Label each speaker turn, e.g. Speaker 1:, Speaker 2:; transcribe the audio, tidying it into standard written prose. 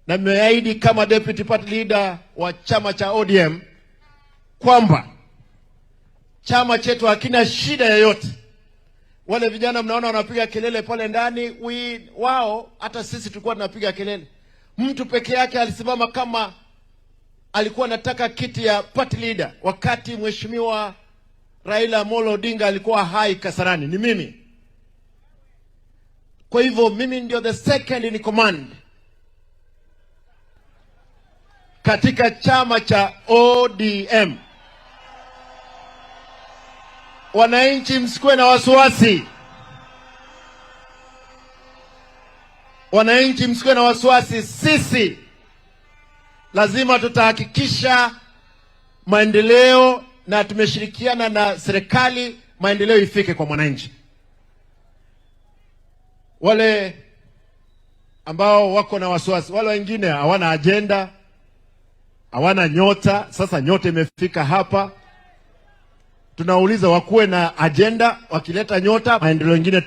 Speaker 1: na nimeahidi kama deputy party leader wa chama cha ODM kwamba chama chetu hakina shida yoyote. Wale vijana mnaona wanapiga kelele pale ndani, wao hata sisi tulikuwa tunapiga kelele. Mtu peke yake alisimama kama alikuwa anataka kiti ya party leader wakati mheshimiwa Raila Amolo Odinga alikuwa hai Kasarani, ni mimi. Kwa hivyo mimi ndio the second in command katika chama cha ODM. Wananchi msikuwe na wasiwasi. Wananchi msikuwe na wasiwasi. Sisi lazima tutahakikisha maendeleo, na tumeshirikiana na serikali maendeleo ifike kwa mwananchi. Wale ambao wako na wasiwasi, wale wengine hawana agenda, hawana nyota. Sasa nyota imefika hapa. Tunauliza wakuwe na agenda, wakileta nyota maendeleo mengine